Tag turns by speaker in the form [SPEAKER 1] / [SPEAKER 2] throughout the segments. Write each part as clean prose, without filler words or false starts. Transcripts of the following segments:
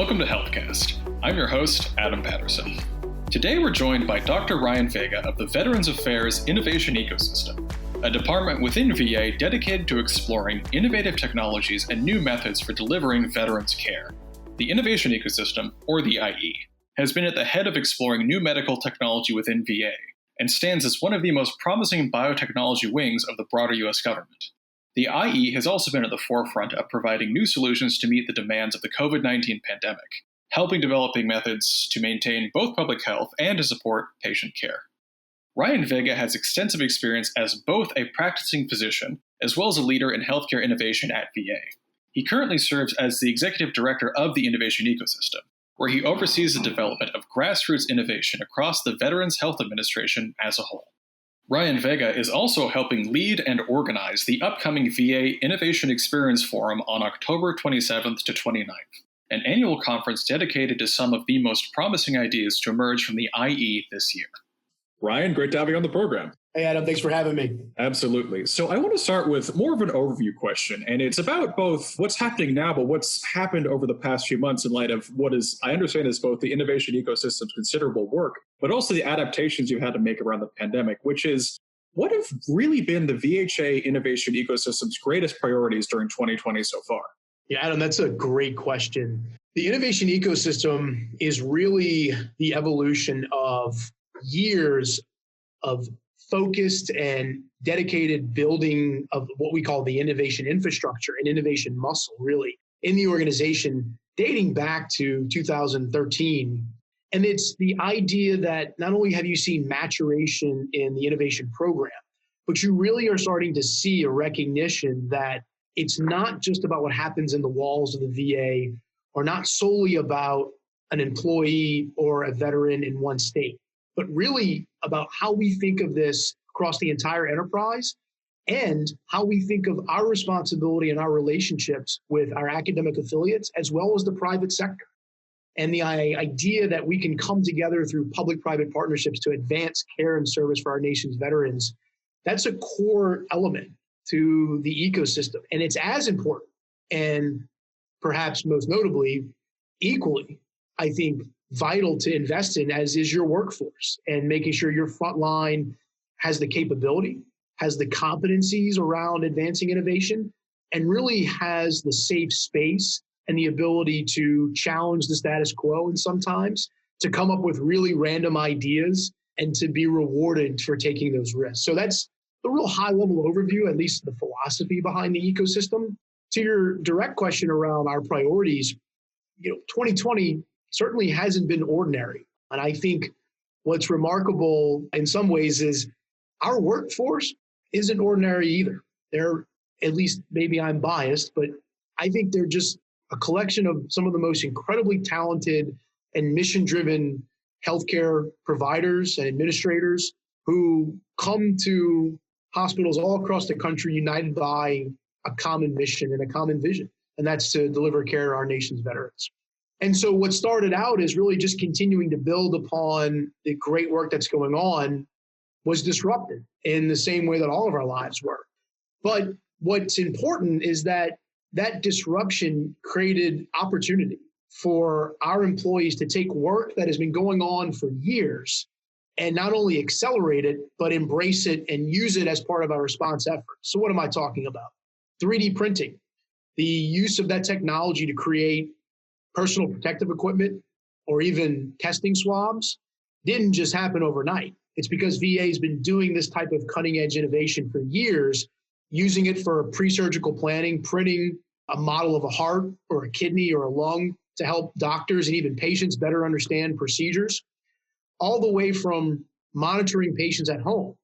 [SPEAKER 1] Welcome to HealthCast. I'm your host, Adam Patterson. Today we're joined by Dr. Ryan Vega of the Veterans Affairs Innovation Ecosystem, a department within VA dedicated to exploring innovative technologies and new methods for delivering veterans care. The Innovation Ecosystem, or the IE, has been at the head of exploring new medical technology within VA and stands as one of the most promising biotechnology wings of the broader U.S. government. The IE has also been at the forefront of providing new solutions to meet the demands of the COVID-19 pandemic, helping developing methods to maintain both public health and to support patient care. Ryan Vega has extensive experience as both a practicing physician as well as a leader in healthcare innovation at VA. He currently serves as the executive director of the Innovation Ecosystem, where he oversees the development of grassroots innovation across the Veterans Health Administration as a whole. Ryan Vega is also helping lead and organize the upcoming VA Innovation Experience Forum on October 27th to 29th, an annual conference dedicated to some of the most promising ideas to emerge from the IE this year. Ryan, great to have you on the program.
[SPEAKER 2] Hey, Adam, thanks for having me.
[SPEAKER 1] Absolutely. So I want to start with more of an overview question, and it's about both what's happening now, but what's happened over the past few months in light of what is, I understand, is both the innovation ecosystem's considerable work, but also the adaptations you've had to make around the pandemic, which is, what have really been the VHA innovation ecosystem's greatest priorities during 2020 so far?
[SPEAKER 2] Yeah, Adam, that's a great question. The innovation ecosystem is really the evolution of years of focused and dedicated building of what we call the innovation infrastructure and innovation muscle, really, in the organization dating back to 2013. And it's the idea that not only have you seen maturation in the innovation program, but you really are starting to see a recognition that it's not just about what happens in the walls of the VA or not solely about an employee or a veteran in one state, but really about how we think of this across the entire enterprise and how we think of our responsibility and our relationships with our academic affiliates as well as the private sector. And the idea that we can come together through public-private partnerships to advance care and service for our nation's veterans, that's a core element to the ecosystem. And it's as important and perhaps most notably, equally, I think, vital to invest in as is your workforce and making sure your frontline has the capability, has the competencies around advancing innovation, and really has the safe space and the ability to challenge the status quo and sometimes to come up with really random ideas and to be rewarded for taking those risks. So that's the real high-level overview, at least the philosophy behind the ecosystem. To your direct question around our priorities, 2020 certainly hasn't been ordinary. And I think what's remarkable in some ways is our workforce isn't ordinary either. They're, at least maybe I'm biased, but I think they're just a collection of some of the most incredibly talented and mission-driven healthcare providers and administrators who come to hospitals all across the country united by a common mission and a common vision, and that's to deliver care to our nation's veterans. And so what started out is really just continuing to build upon the great work that's going on was disrupted in the same way that all of our lives were. But what's important is that that disruption created opportunity for our employees to take work that has been going on for years and not only accelerate it, but embrace it and use it as part of our response effort. So what am I talking about? 3D printing, the use of that technology to create personal protective equipment or even testing swabs didn't just happen overnight. It's because VA has been doing this type of cutting edge innovation for years, using it for pre-surgical planning, printing a model of a heart or a kidney or a lung to help doctors and even patients better understand procedures, all the way from monitoring patients at home.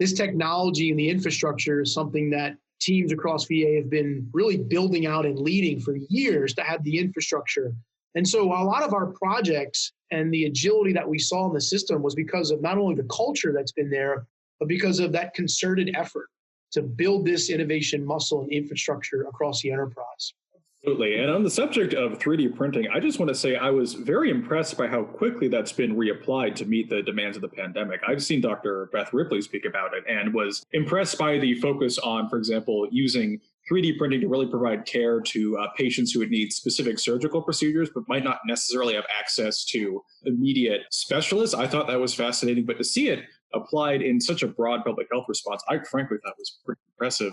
[SPEAKER 2] This technology and the infrastructure is something that teams across VA have been really building out and leading for years to have the infrastructure. And so a lot of our projects and the agility that we saw in the system was because of not only the culture that's been there, but because of that concerted effort to build this innovation muscle and infrastructure across the enterprise.
[SPEAKER 1] Absolutely. And on the subject of 3D printing, I just want to say I was very impressed by how quickly that's been reapplied to meet the demands of the pandemic. I've seen Dr. Beth Ripley speak about it and was impressed by the focus on, for example, using 3D printing to really provide care to patients who would need specific surgical procedures, but might not necessarily have access to immediate specialists. I thought that was fascinating, but to see it applied in such a broad public health response, I frankly thought was pretty impressive.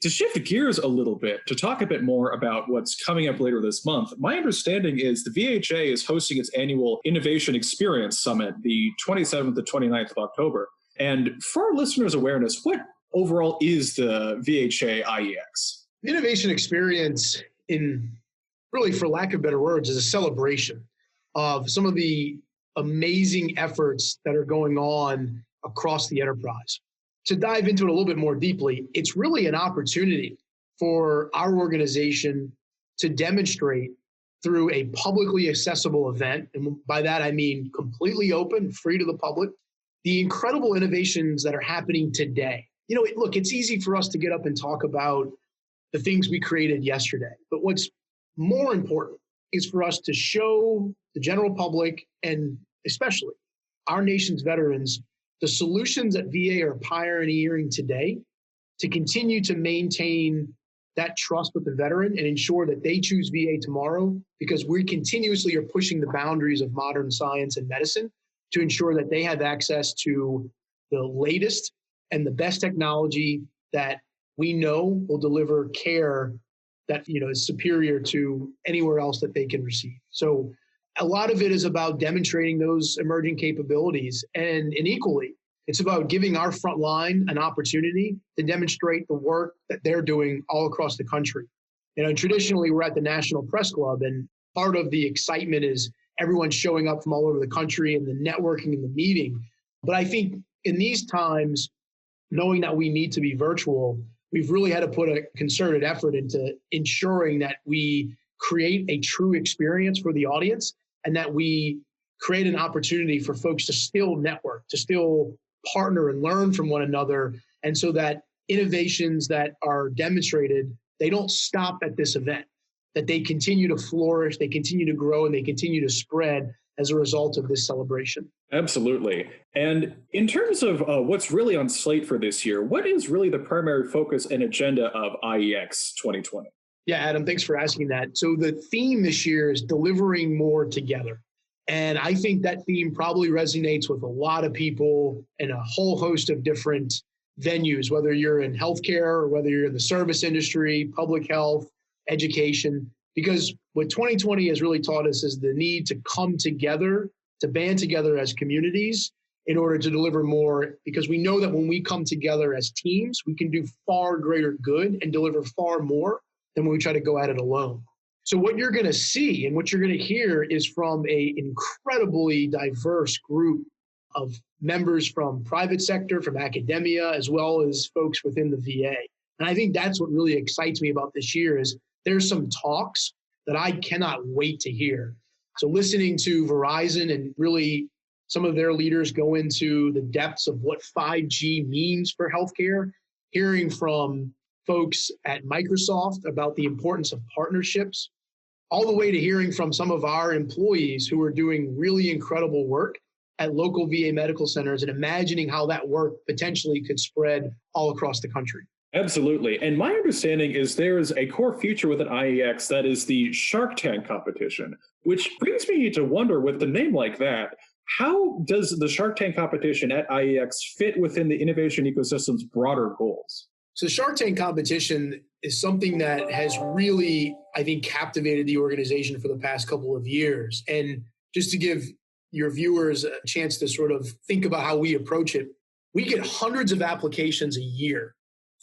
[SPEAKER 1] To shift gears a little bit, to talk a bit more about what's coming up later this month, my understanding is the VHA is hosting its annual Innovation Experience Summit, the 27th to 29th of October. And for our listeners' awareness, what overall is the VHA IEX?
[SPEAKER 2] The Innovation Experience, really for lack of better words, is a celebration of some of the amazing efforts that are going on across the enterprise. To dive into it a little bit more deeply, it's really an opportunity for our organization to demonstrate through a publicly accessible event, and by that I mean completely open, free to the public, the incredible innovations that are happening today. Look, it's easy for us to get up and talk about the things we created yesterday, but what's more important is for us to show the general public, and especially our nation's veterans, the solutions that VA are pioneering today to continue to maintain that trust with the veteran and ensure that they choose VA tomorrow, because we continuously are pushing the boundaries of modern science and medicine to ensure that they have access to the latest and the best technology that we know will deliver care that is superior to anywhere else that they can receive. So a lot of it is about demonstrating those emerging capabilities, and equally, it's about giving our front line an opportunity to demonstrate the work that they're doing all across the country. Traditionally, we're at the National Press Club, and part of the excitement is everyone showing up from all over the country and the networking and the meeting. But I think in these times, knowing that we need to be virtual, we've really had to put a concerted effort into ensuring that we create a true experience for the audience, and that we create an opportunity for folks to still network, to still partner and learn from one another. And so that innovations that are demonstrated, they don't stop at this event, that they continue to flourish, they continue to grow, and they continue to spread as a result of this celebration.
[SPEAKER 1] Absolutely. And in terms of what's really on slate for this year, what is really the primary focus and agenda of IEX 2020?
[SPEAKER 2] Yeah, Adam, thanks for asking that. So the theme this year is delivering more together. And I think that theme probably resonates with a lot of people in a whole host of different venues, whether you're in healthcare or whether you're in the service industry, public health, education, because what 2020 has really taught us is the need to come together, to band together as communities in order to deliver more, because we know that when we come together as teams, we can do far greater good and deliver far more than when we try to go at it alone. So what you're going to see and what you're going to hear is from an incredibly diverse group of members from private sector, from academia, as well as folks within the VA. And I think that's what really excites me about this year is there's some talks that I cannot wait to hear. So listening to Verizon and really some of their leaders go into the depths of what 5G means for healthcare, hearing from folks at Microsoft about the importance of partnerships, all the way to hearing from some of our employees who are doing really incredible work at local VA medical centers and imagining how that work potentially could spread all across the country.
[SPEAKER 1] Absolutely. And my understanding is there is a core feature within IEX that is the Shark Tank competition, which brings me to wonder, with the name like that, how does the Shark Tank competition at IEX fit within the innovation ecosystem's broader goals?
[SPEAKER 2] So Shark Tank competition is something that has really, I think, captivated the organization for the past couple of years. And just to give your viewers a chance to sort of think about how we approach it, we get hundreds of applications a year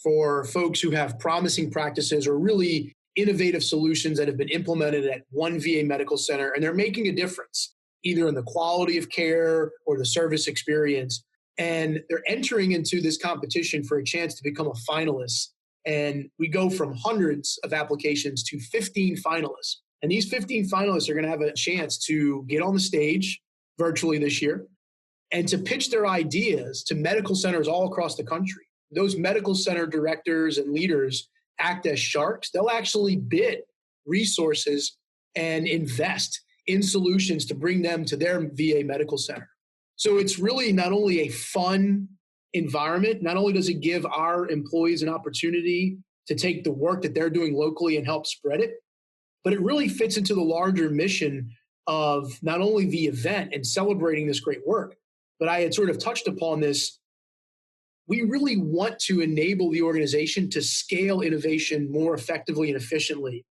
[SPEAKER 2] for folks who have promising practices or really innovative solutions that have been implemented at one VA medical center, and they're making a difference, either in the quality of care or the service experience. And they're entering into this competition for a chance to become a finalist. And we go from hundreds of applications to 15 finalists. And these 15 finalists are going to have a chance to get on the stage virtually this year and to pitch their ideas to medical centers all across the country. Those medical center directors and leaders act as sharks. They'll actually bid resources and invest in solutions to bring them to their VA medical center. So it's really not only a fun environment, not only does it give our employees an opportunity to take the work that they're doing locally and help spread it. But it really fits into the larger mission of not only the event and celebrating this great work, but I had sort of touched upon this. We really want to enable the organization to scale innovation more effectively and efficiently.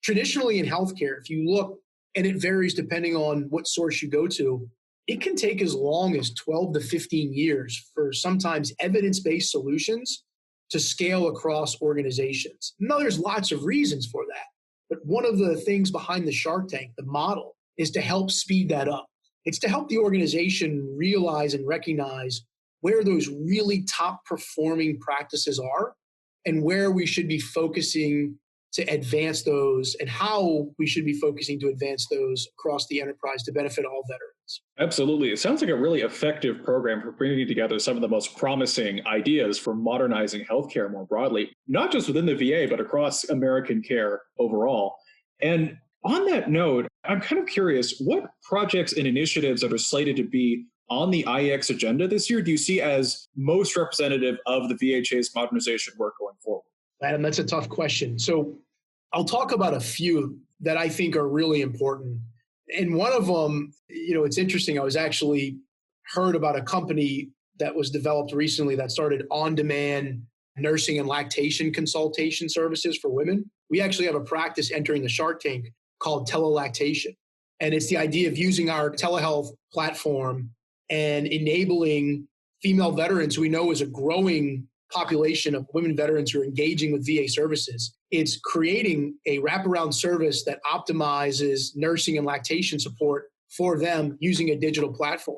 [SPEAKER 2] Traditionally in healthcare, if you look, and it varies depending on what source you go to, it can take as long as 12 to 15 years for sometimes evidence-based solutions to scale across organizations. Now, there's lots of reasons for that. But one of the things behind the Shark Tank, the model, is to help speed that up. It's to help the organization realize and recognize where those really top performing practices are and where we should be focusing to advance those and how we should be focusing to advance those across the enterprise to benefit all veterans.
[SPEAKER 1] Absolutely. It sounds like a really effective program for bringing together some of the most promising ideas for modernizing healthcare more broadly, not just within the VA, but across American care overall. And on that note, I'm kind of curious, what projects and initiatives that are slated to be on the IEX agenda this year do you see as most representative of the VHA's modernization work going forward?
[SPEAKER 2] Adam, that's a tough question. So I'll talk about a few that I think are really important. And one of them, it's interesting. I was actually heard about a company that was developed recently that started on-demand nursing and lactation consultation services for women. We actually have a practice entering the Shark Tank called telelactation. And it's the idea of using our telehealth platform and enabling female veterans who we know is a growing population of women veterans who are engaging with VA services. It's creating a wraparound service that optimizes nursing and lactation support for them using a digital platform.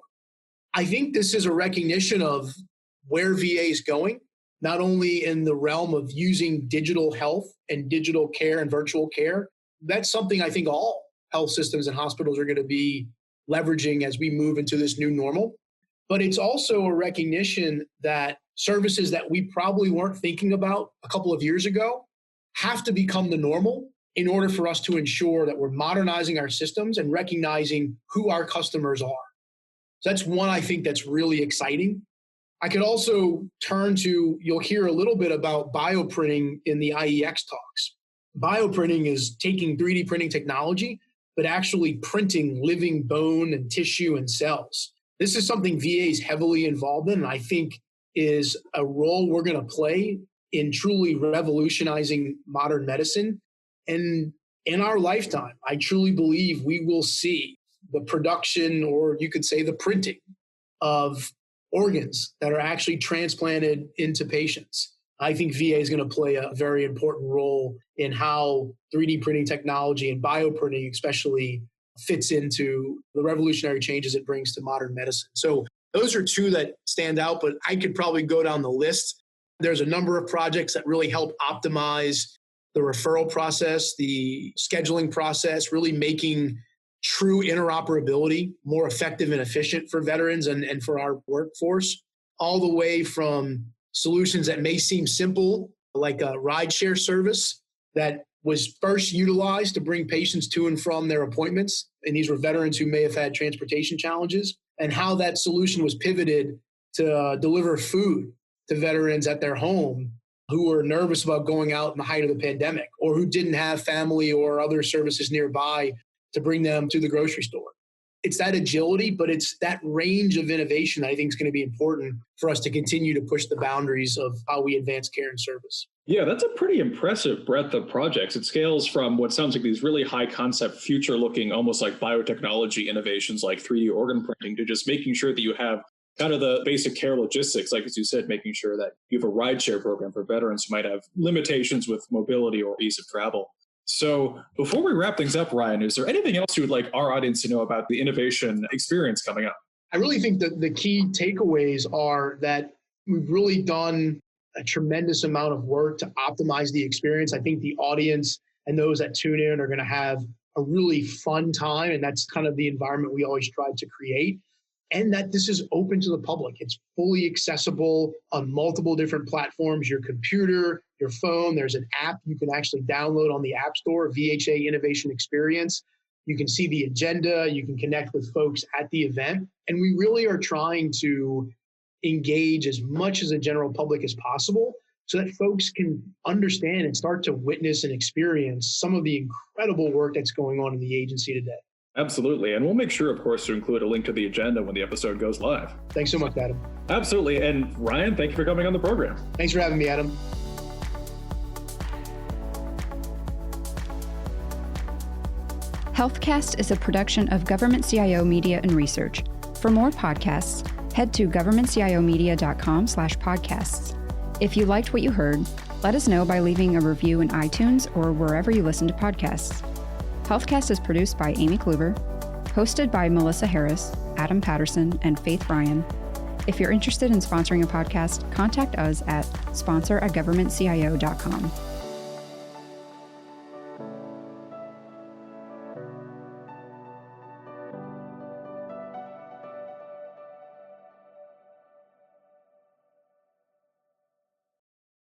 [SPEAKER 2] I think this is a recognition of where VA is going, not only in the realm of using digital health and digital care and virtual care. That's something I think all health systems and hospitals are going to be leveraging as we move into this new normal. But it's also a recognition that services that we probably weren't thinking about a couple of years ago have to become the normal in order for us to ensure that we're modernizing our systems and recognizing who our customers are. So that's one I think that's really exciting. I could also turn to, you'll hear a little bit about bioprinting in the IEX talks. Bioprinting is taking 3D printing technology, but actually printing living bone and tissue and cells. This is something VA is heavily involved in, and I think is a role we're going to play in truly revolutionizing modern medicine. And in our lifetime, I truly believe we will see the production, or you could say the printing, of organs that are actually transplanted into patients. I think VA is going to play a very important role in how 3D printing technology and bioprinting especially fits into the revolutionary changes it brings to modern medicine. So those are two that stand out, but I could probably go down the list. There's a number of projects that really help optimize the referral process, the scheduling process, really making true interoperability more effective and efficient for veterans and for our workforce, all the way from solutions that may seem simple, like a rideshare service that was first utilized to bring patients to and from their appointments. And these were veterans who may have had transportation challenges, and how that solution was pivoted to deliver food to veterans at their home who were nervous about going out in the height of the pandemic, or who didn't have family or other services nearby to bring them to the grocery store. It's that agility, but it's that range of innovation that I think is going to be important for us to continue to push the boundaries of how we advance care and service.
[SPEAKER 1] Yeah, that's a pretty impressive breadth of projects. It scales from what sounds like these really high concept, future looking, almost like biotechnology innovations like 3D organ printing, to just making sure that you have kind of the basic care logistics, like as you said, making sure that you have a rideshare program for veterans who might have limitations with mobility or ease of travel. So before we wrap things up, Ryan, is there anything else you would like our audience to know about the innovation experience coming up?
[SPEAKER 2] I really think that the key takeaways are that we've really done a tremendous amount of work to optimize the experience. I think the audience and those that tune in are going to have a really fun time, and that's kind of the environment we always try to create. And that this is open to the public. It's fully accessible on multiple different platforms, your computer, your phone. There's an app you can actually download on the App Store, VHA Innovation Experience. You can see the agenda, you can connect with folks at the event. And we really are trying to engage as much as the general public as possible so that folks can understand and start to witness and experience some of the incredible work that's going on in the agency today.
[SPEAKER 1] Absolutely. And we'll make sure, of course, to include a link to the agenda when the episode goes live.
[SPEAKER 2] Thanks so much, Adam.
[SPEAKER 1] Absolutely. And Ryan, thank you for coming on the program.
[SPEAKER 2] Thanks for having me, Adam.
[SPEAKER 3] HealthCast is a production of Government CIO Media and Research. For more podcasts, head to governmentcio media.com/podcasts. If you liked what you heard, let us know by leaving a review in iTunes or wherever you listen to podcasts. HealthCast is produced by Amy Kluver, hosted by Melissa Harris, Adam Patterson, and Faith Ryan. If you're interested in sponsoring a podcast, contact us at sponsor@governmentcio.com.